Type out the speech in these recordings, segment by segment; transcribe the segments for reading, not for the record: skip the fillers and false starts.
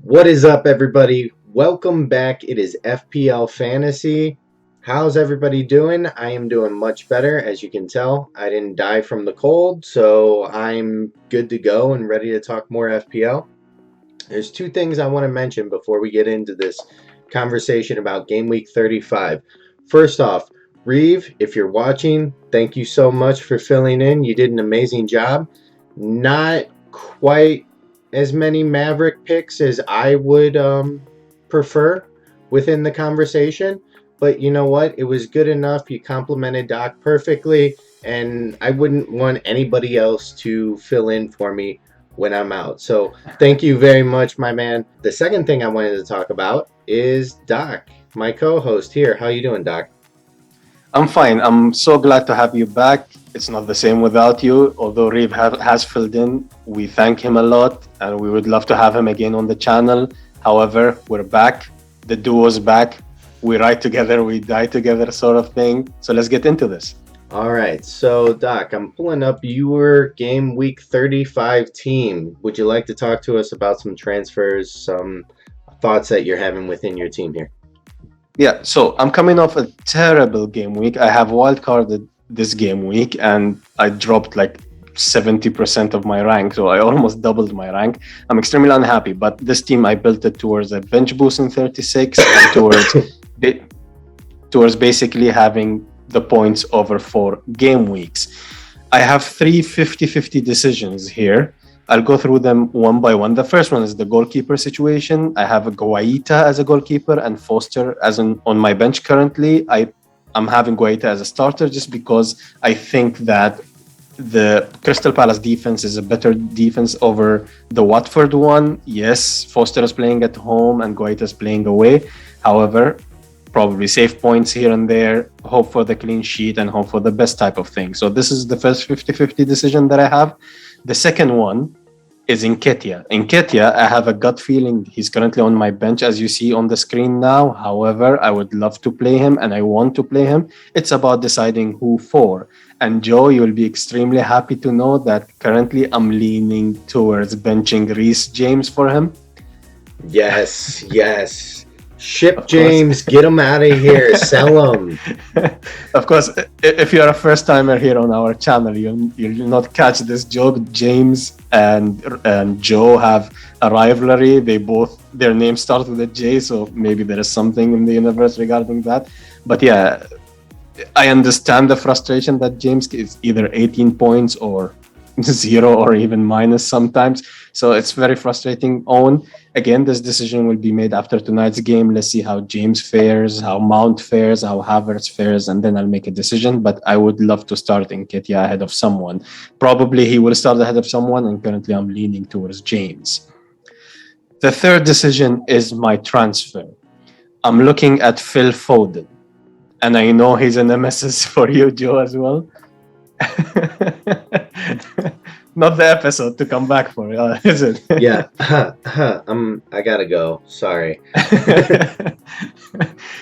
What is up, everybody? Welcome back. It is FPL Fantasy. How's everybody doing? I am doing much better. As you can tell, I didn't die from the cold, so I'm good to go and ready to talk more FPL. There's two things I want to mention before we get into this conversation about Game Week 35. First off, Reeve, if you're watching, thank you so much for filling in. You did an amazing job. Not quite as many Maverick picks as I would prefer within the conversation. But you know what? It was good enough. You complimented Doc perfectly. And I wouldn't want anybody else to fill in for me when I'm out. So thank you very much, my man. The second thing I wanted to talk about is Doc, my co-host here. How you doing, Doc? I'm fine. I'm so glad to have you back. It's not the same without you. Although Reeve has filled in, we thank him a lot and we would love to have him again on the channel. However, we're back. The duo's back. We ride together, we die together sort of thing. So let's get into this. All right. So, Doc, I'm pulling up your Game Week 35 team. Would you like to talk to us about some transfers, some thoughts that you're having within your team here? Yeah, so I'm coming off a terrible game week. I have wildcarded this game week and I dropped like 70% of my rank, so I almost doubled my rank. I'm extremely unhappy, but this team I built it towards a bench boost in 36 and towards basically having the points over 4 game weeks. I have 3 50-50 decisions here. I'll go through them one by one. The first one is the goalkeeper situation. I have a Guaita as a goalkeeper and Foster as on my bench currently. I'm having Guaita as a starter just because I think that the Crystal Palace defense is a better defense over the Watford one. Yes, Foster is playing at home and Guaita is playing away. However, probably save points here and there, hope for the clean sheet and hope for the best type of thing. So this is the first 50-50 decision that I have. The second one is Nketiah. Nketiah, I have a gut feeling he's currently on my bench, as you see on the screen now. However, I would love to play him and I want to play him. It's about deciding who for. And Joe, you'll be extremely happy to know that currently I'm leaning towards benching Reece James for him. Yes, yes. Ship James, get him out of here, sell him. Of course, if you're a first timer here on our channel, you'll not catch this joke. James and Joe have a rivalry. Their names start with a J, so maybe there is something in the universe regarding that. But yeah, I understand the frustration that James is either 18 points or 0 or even minus sometimes. So it's very frustrating. Again, this decision will be made after tonight's game. Let's see how James fares, how Mount fares, how Havertz fares, and then I'll make a decision. But I would love to start Nketiah ahead of someone. Probably he will start ahead of someone, and currently I'm leaning towards James. The third decision is my transfer. I'm looking at Phil Foden. And I know he's a nemesis for you, Joe, as well. Not the episode to come back for, is it? Yeah, I gotta go. Sorry.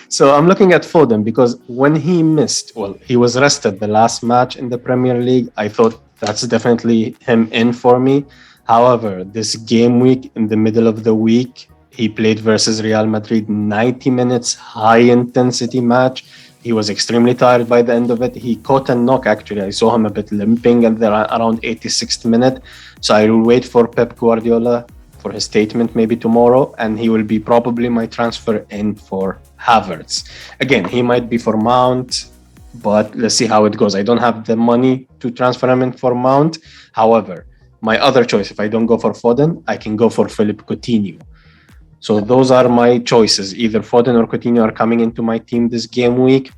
So I'm looking at Foden because when he was rested the last match in the Premier League. I thought that's definitely him in for me. However, this game week in the middle of the week, he played versus Real Madrid, 90 minutes, high intensity match. He was extremely tired by the end of it. He caught a knock, actually. I saw him a bit limping at around 86th minute. So I will wait for Pep Guardiola for his statement maybe tomorrow. And he will be probably my transfer in for Havertz. Again, he might be for Mount, but let's see how it goes. I don't have the money to transfer him in for Mount. However, my other choice, if I don't go for Foden, I can go for Philippe Coutinho. So those are my choices. Either Foden or Coutinho are coming into my team this game week.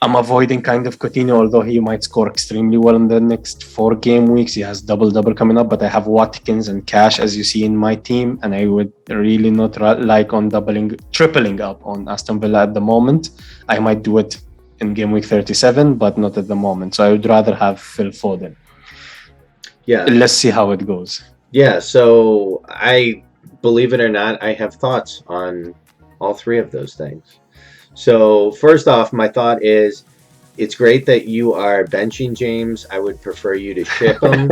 I'm avoiding kind of Coutinho, although he might score extremely well in the next 4 game weeks. He has double coming up, but I have Watkins and Cash, as you see in my team, and I would really not like on tripling up on Aston Villa at the moment. I might do it in game week 37, but not at the moment. So I would rather have Phil Foden. Yeah. Let's see how it goes. Yeah, so believe it or not, I have thoughts on all 3 of those things. So first off, my thought is it's great that you are benching James. I would prefer you to ship him.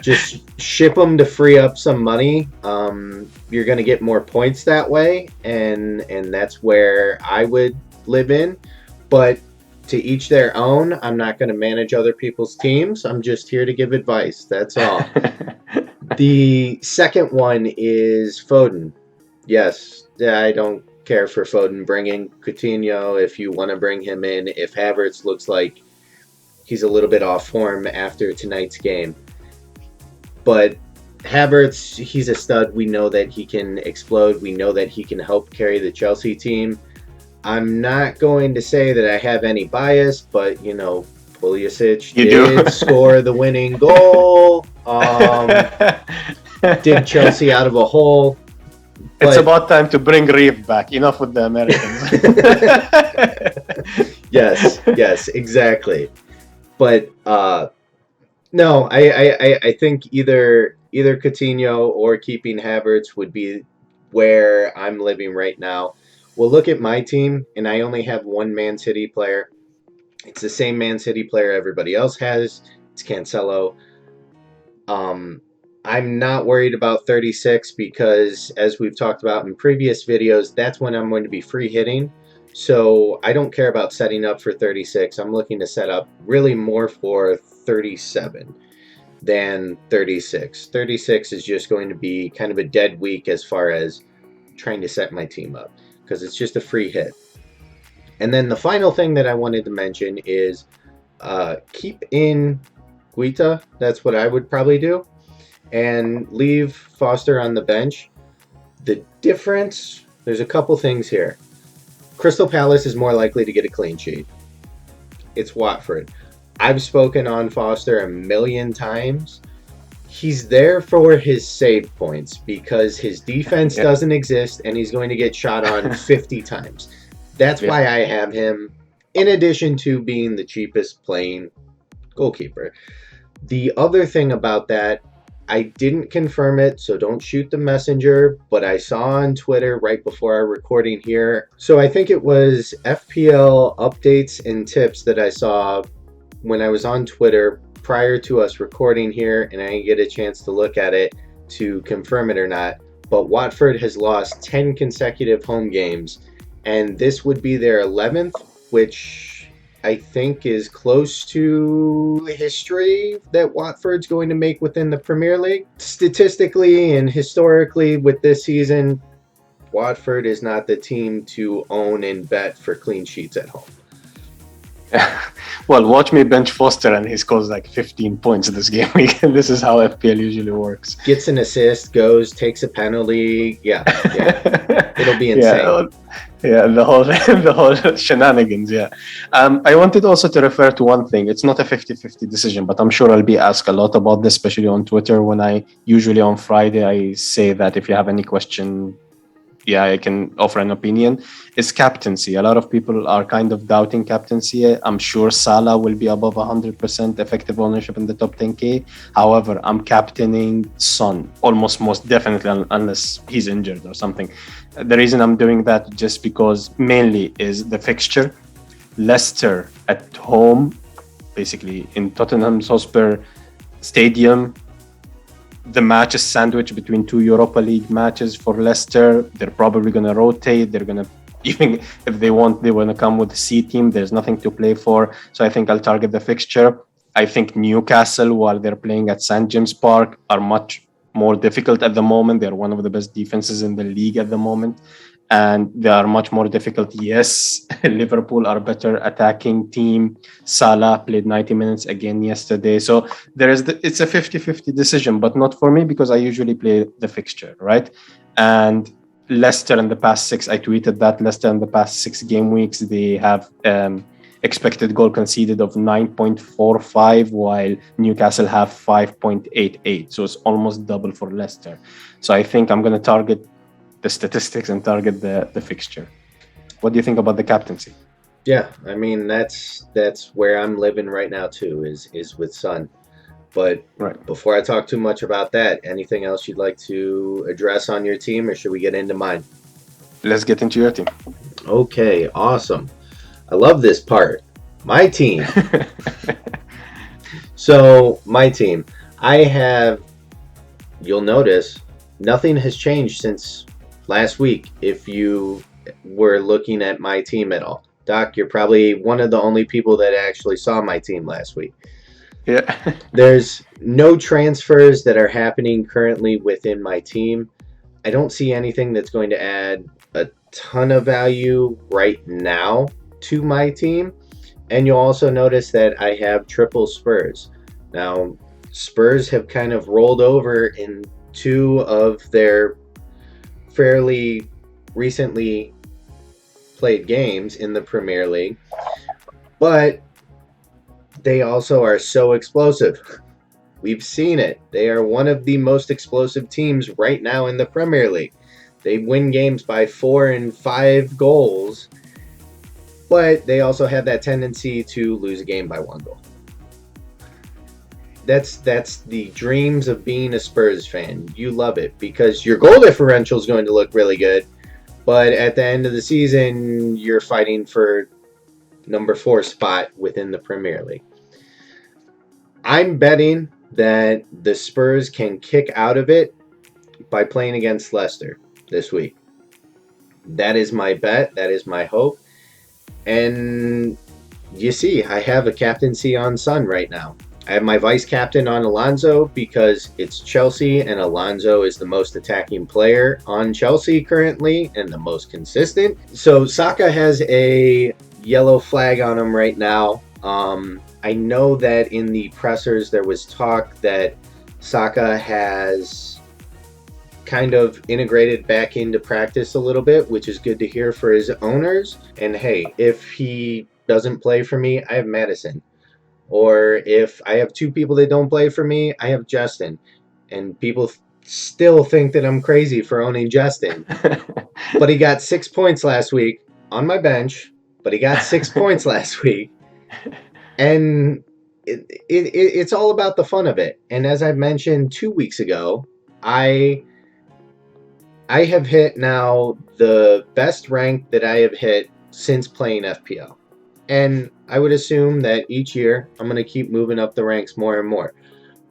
Just ship them to free up some money. You're going to get more points that way, and that's where I would live in. But to each their own. I'm not going to manage other people's teams. I'm just here to give advice. That's all. The second one is Foden. Yes, I don't care for Foden. Bringing Coutinho if you want to bring him in. If Havertz looks like he's a little bit off form after tonight's game. But Havertz, he's a stud. We know that he can explode. We know that he can help carry the Chelsea team. I'm not going to say that I have any bias, but Pulisic did score the winning goal. Dig Chelsea out of a hole. It's about time to bring Reeve back. Enough with the Americans. Yes, exactly. But no, I think either Coutinho or keeping Havertz would be where I'm living right now. Well, look at my team, and I only have one Man City player. It's the same Man City player everybody else has. It's Cancelo. I'm not worried about 36 because, as we've talked about in previous videos, that's when I'm going to be free hitting. So I don't care about setting up for 36. I'm looking to set up really more for 37 than 36. 36 is just going to be kind of a dead week as far as trying to set my team up because it's just a free hit. And then the final thing that I wanted to mention is keep in Guita. That's what I would probably do. And leave Foster on the bench. The difference, there's a couple things here. Crystal Palace is more likely to get a clean sheet. It's Watford. I've spoken on Foster a million times. He's there for his save points because his defense doesn't exist and he's going to get shot on 50 times. That's why I have him, in addition to being the cheapest playing goalkeeper. The other thing about that, I didn't confirm it, so don't shoot the messenger, but I saw on Twitter right before our recording here. So I think it was FPL updates and tips that I saw when I was on Twitter prior to us recording here, and I didn't get a chance to look at it to confirm it or not. But Watford has lost 10 consecutive home games, and this would be their 11th, which I think is close to history that Watford's going to make within the Premier League. Statistically and historically with this season, Watford is not the team to own and bet for clean sheets at home. Well, watch me bench Foster and he scores like 15 points this game week. This is how FPL usually works. Gets an assist, goes, takes a penalty. Yeah. It'll be insane. Yeah, the whole shenanigans, yeah. I wanted also to refer to one thing. It's not a 50-50 decision, but I'm sure I'll be asked a lot about this, especially on Twitter when usually on Friday, I say that if you have any question, I can offer an opinion. It's captaincy. A lot of people are kind of doubting captaincy. I'm sure Salah will be above 100% effective ownership in the top 10K. However, I'm captaining Son, almost most definitely, unless he's injured or something. The reason I'm doing that just because mainly is the fixture. Leicester at home, basically in Tottenham Hotspur Stadium. The match is sandwiched between two Europa League matches for Leicester. They're probably going to rotate. They're going to, even if they want to come with the C team. There's nothing to play for. So I think I'll target the fixture. I think Newcastle, while they're playing at St. James Park, are much more difficult at the moment. They're one of the best defenses in the league at the moment. And they are much more difficult. Yes, Liverpool are better attacking team. Salah played 90 minutes again yesterday. So it's a 50-50 decision, but not for me because I usually play the fixture, right? And Leicester in the past 6, I tweeted that Leicester in the past 6 game weeks, they have expected goal conceded of 9.45, while Newcastle have 5.88. So it's almost double for Leicester. So I think I'm going to target the statistics and target the fixture. What do you think about the captaincy? Yeah, I mean that's where I'm living right now too, is with Son. But Before I talk too much about that, anything else you'd like to address on your team, or should we get into mine? Let's get into your team. Okay, awesome. I love this part. My team. So my team. I have, you'll notice, nothing has changed since last week if you were looking at my team at all. Doc, you're probably one of the only people that actually saw my team last week. Yeah. There's no transfers that are happening currently within my team. I don't see anything that's going to add a ton of value right now to my team. And you'll also notice that I have triple Spurs. Now, Spurs have kind of rolled over in two of their fairly recently played games in the Premier League, but they also are so explosive. We've seen it. They are one of the most explosive teams right now in the Premier League. They win games by 4 and 5 goals, but they also have that tendency to lose a game by 1 goal. That's the dreams of being a Spurs fan. You love it because your goal differential is going to look really good, but at the end of the season, you're fighting for number 4 spot within the Premier League. I'm betting that the Spurs can kick out of it by playing against Leicester this week. That is my bet. That is my hope. And you see, I have a captaincy on Son right now. I have my vice captain on Alonso because it's Chelsea, and Alonso is the most attacking player on Chelsea currently and the most consistent. So Saka has a yellow flag on him right now. I know that in the pressers there was talk that Saka has kind of integrated back into practice a little bit, which is good to hear for his owners. And hey, if he doesn't play for me, I have Madison. Or if I have two people that don't play for me, I have Justin. And people still think that I'm crazy for owning Justin. But he got 6 points last week on my bench. But he got 6 points last week. And it's all about the fun of it. And as I mentioned 2 weeks ago, I have hit now the best rank that I have hit since playing FPL. And I would assume that each year I'm going to keep moving up the ranks more and more.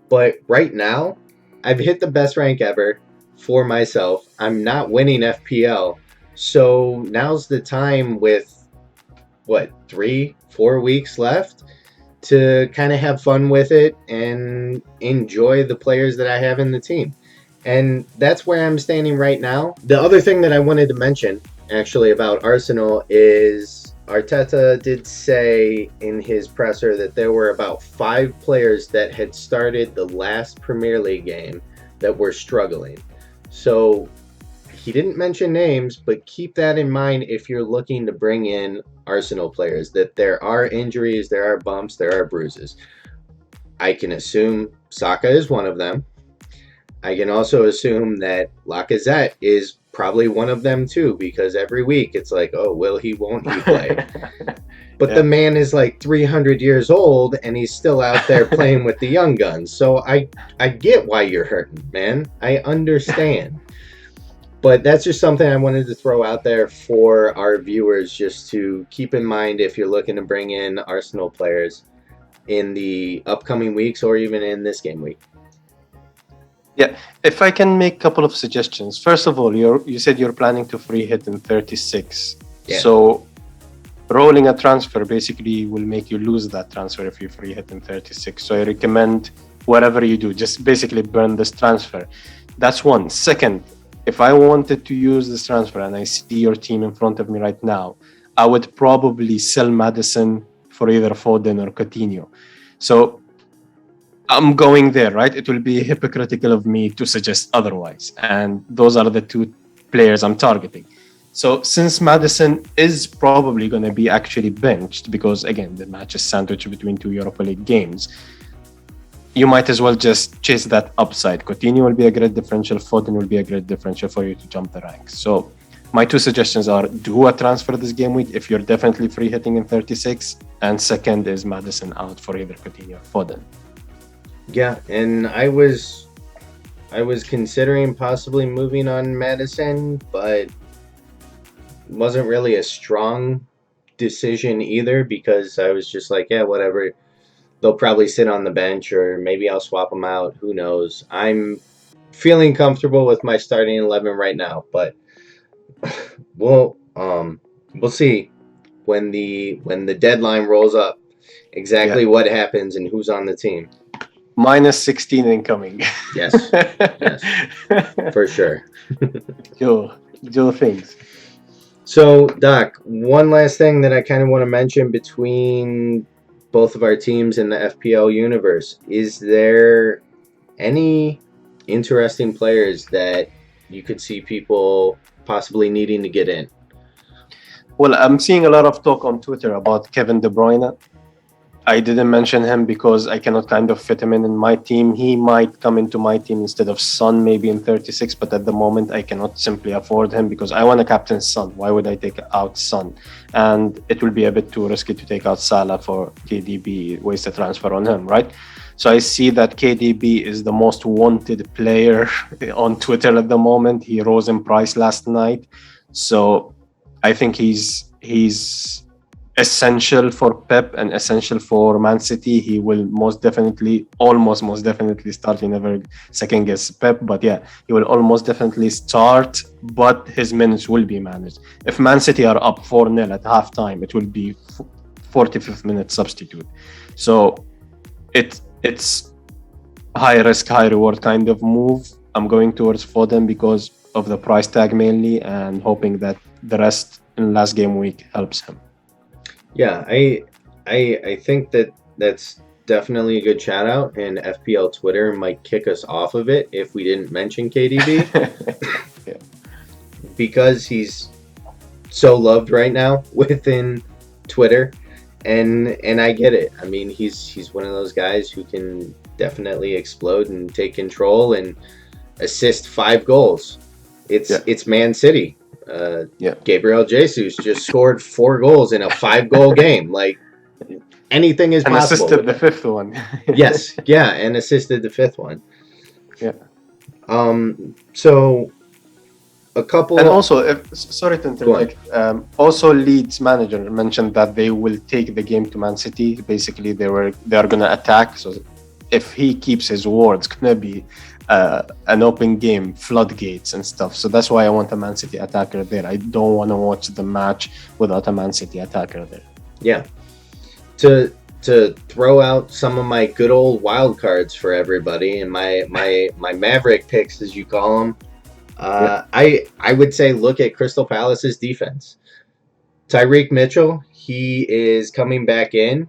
But right now, I've hit the best rank ever for myself. I'm not winning FPL. So now's the time with, 3-4 weeks left to kind of have fun with it and enjoy the players that I have in the team. And that's where I'm standing right now. The other thing that I wanted to mention, actually, about Arsenal is Arteta did say in his presser that there were about 5 players that had started the last Premier League game that were struggling. So he didn't mention names, but keep that in mind if you're looking to bring in Arsenal players, that there are injuries, there are bumps, there are bruises. I can assume Saka is one of them. I can also assume that Lacazette is probably one of them too, because every week it's like, oh, will he, won't he play? But Yeah. the man is like 300 years old and he's still out there playing with the young guns. So I get why you're hurting, man. I understand. But that's just something I wanted to throw out there for our viewers just to keep in mind if you're looking to bring in Arsenal players in the upcoming weeks or even in this game week. Yeah, if I can make a couple of suggestions. First of all, you said you're planning to free hit in 36. Yeah. So rolling a transfer basically will make you lose that transfer if you free hit in 36. So I recommend whatever you do, just basically burn this transfer. That's one. Second, if I wanted to use this transfer and I see your team in front of me right now, I would probably sell Madison for either Foden or Coutinho. So I'm going there, right? It will be hypocritical of me to suggest otherwise. And those are the 2 players I'm targeting. So since Madison is probably going to be actually benched, because again, the match is sandwiched between 2 Europa League games, you might as well just chase that upside. Coutinho will be a great differential. Foden will be a great differential for you to jump the ranks. So my 2 suggestions are do a transfer this game week if you're definitely free hitting in 36. And second is Madison out for either Coutinho or Foden. Yeah, and I was considering possibly moving on Madison, but wasn't really a strong decision either because I was just like, yeah, whatever. they'll probably sit on the bench, or maybe I'll swap them out. Who knows? I'm feeling comfortable with my starting 11 right now, but we'll see when the deadline rolls up Yeah, exactly what happens and who's on the team. minus 16 incoming. Yes, yes, for sure. Joe thinks. So, Doc, one last thing that I kind of want to mention between both of our teams in the FPL universe. Is there any interesting players that you could see people possibly needing to get in? Well, I'm seeing a lot of talk on Twitter about Kevin De Bruyne. I didn't mention him because I cannot kind of fit him in my team. He might come into my team instead of Son, maybe in 36, but at the moment I cannot simply afford him because I want to captain Son. Why would I take out Son? And it will be a bit too risky to take out Salah for KDB, waste a transfer on him, right? So I see that KDB is the most wanted player on Twitter at the moment. He rose in price last night. So I think he's essential for Pep and essential for Man City. He will most definitely start. You never second guess Pep, but yeah, he will almost definitely start, but his minutes will be managed. If Man City are up 4-0 at halftime, it will be 45th minute substitute. So it's high risk, high reward kind of move. I'm going towards Foden because of the price tag mainly, and hoping that the rest in last game week helps him. Yeah, I think that's definitely a good shout out, and FPL Twitter might kick us off of it if we didn't mention KDB Yeah. because he's so loved right now within Twitter, and I get it. I mean, he's one of those guys who can definitely explode and take control and assist 5 goals. It's Man City. Gabriel Jesus just scored 4 goals in a 5-goal game. Like, anything is and possible. assisted the 5th one. Yes, yeah, and assisted the 5th one. Yeah. So a couple. And also, sorry to interject. Also, Leeds manager mentioned that they will take the game to Man City. Basically, they are gonna attack. So if he keeps his word, it's gonna be an open game, floodgates and stuff. So that's why I want a Man City attacker there. I don't want to watch the match without a Man City attacker there. Yeah. To throw out some of my good old wild cards for everybody and my Maverick picks, as you call them, I would say look at Crystal Palace's defense. Tyreek Mitchell, he is coming back in.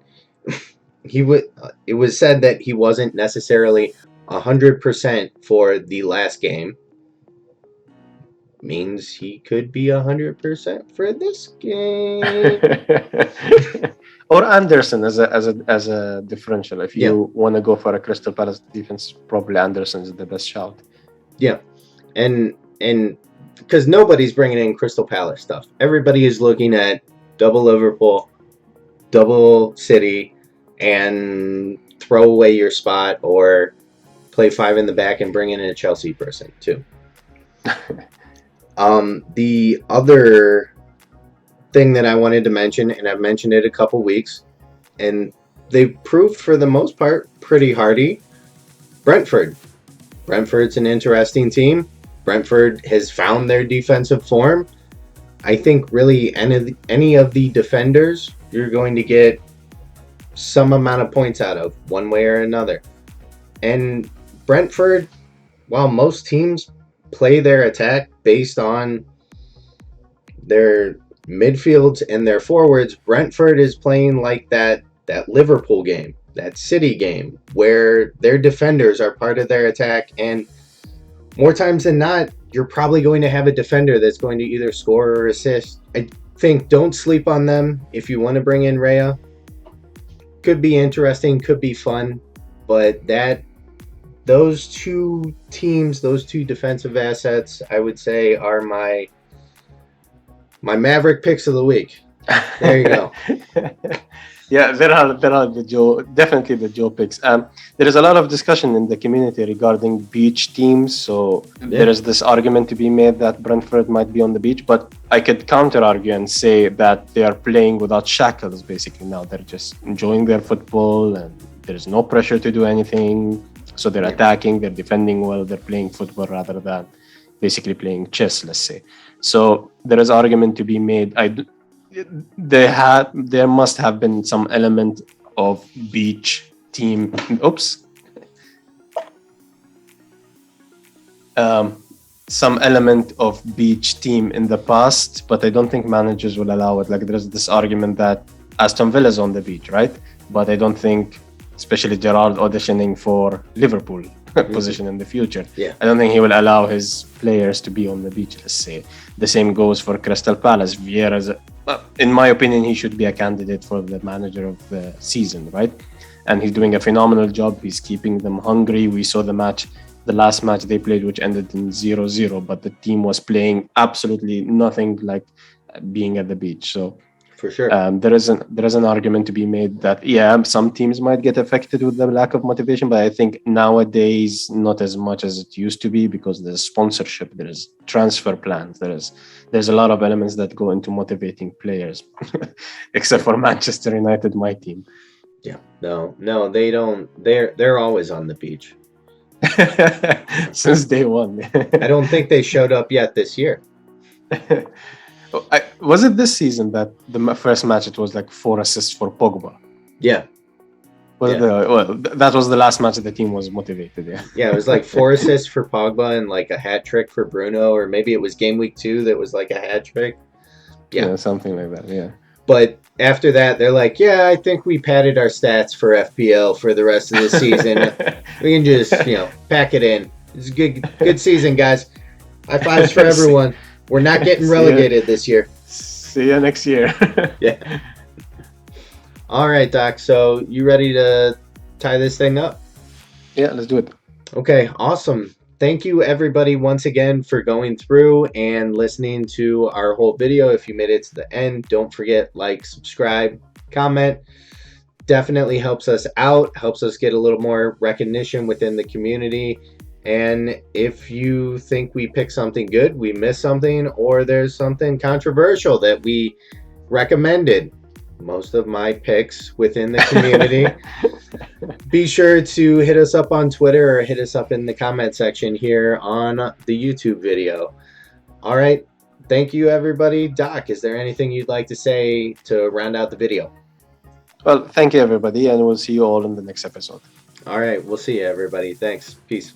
It was said that he wasn't necessarily 100% for the last game. Means he could be 100% for this game. Or Anderson as a differential. If you want to go for a Crystal Palace defense, probably Anderson is the best shout. Yeah, and because nobody's bringing in Crystal Palace stuff. Everybody is looking at double Liverpool, double City, and throw away your spot or play 5 in the back and bring in a Chelsea person too. The other thing that I wanted to mention, and I've mentioned it a couple weeks, and they proved for the most part pretty hardy. Brentford. Brentford's an interesting team. Brentford has found their defensive form. I think really any of the defenders you're going to get some amount of points out of one way or another. And Brentford, while most teams play their attack based on their midfields and their forwards, Brentford is playing like that Liverpool game, that City game, where their defenders are part of their attack, and more times than not, you're probably going to have a defender that's going to either score or assist. I think don't sleep on them if you want to bring in Raya. Could be interesting, could be fun, but those two teams, those two defensive assets, I would say are my Maverick picks of the week. There you go. Yeah, there are definitely the Joe picks. There is a lot of discussion in the community regarding beach teams. So there is this argument to be made that Brentford might be on the beach, but I could counter argue and say that they are playing without shackles. Basically, now they're just enjoying their football and There's no pressure to do anything. So they're attacking, they're defending well, they're playing football rather than basically playing chess, let's say. So there is argument to be made. There must have been some element of beach team. Oops. Some element of beach team in the past, but I don't think managers will allow it. Like there's this argument that Aston Villa is on the beach, right? But I don't think, especially Gerrard auditioning for Liverpool position in the future, I don't think he will allow his players to be on the beach, let's say. The same goes for Crystal Palace. Vieira's, in my opinion, he should be a candidate for the manager of the season, right? And he's doing a phenomenal job. He's keeping them hungry. We saw the last match they played, which ended in 0-0, but the team was playing absolutely nothing like being at the beach. So for sure, there is an argument to be made that some teams might get affected with the lack of motivation, but I think nowadays not as much as it used to be, because there's sponsorship, there's transfer plans, there's a lot of elements that go into motivating players, except for Manchester United, my team. Yeah, no, they don't. They're always on the beach since day one. I don't think they showed up yet this year. Was it this season that the first match it was like 4 assists for Pogba? Yeah. That was the last match that the team was motivated. Yeah, it was like 4 assists for Pogba and like a hat trick for Bruno, or maybe it was game week 2 that was like a hat trick. Yeah, something like that. Yeah. But after that, they're like, yeah, I think we padded our stats for FPL for the rest of the season. We can just, pack it in. It's a good season, guys. High fives for everyone. We're not getting relegated this year. See you next year. Yeah. All right, Doc. So you ready to tie this thing up? Yeah, let's do it. Okay, awesome. Thank you, everybody, once again for going through and listening to our whole video. If you made it to the end, don't forget, like, subscribe, comment. Definitely helps us out, helps us get a little more recognition within the community. And if you think we picked something good, we missed something, or there's something controversial that we recommended, most of my picks within the community, be sure to hit us up on Twitter or hit us up in the comment section here on the YouTube video. All right. Thank you, everybody. Doc, is there anything you'd like to say to round out the video? Well, thank you, everybody, and we'll see you all in the next episode. All right. We'll see you, everybody. Thanks. Peace.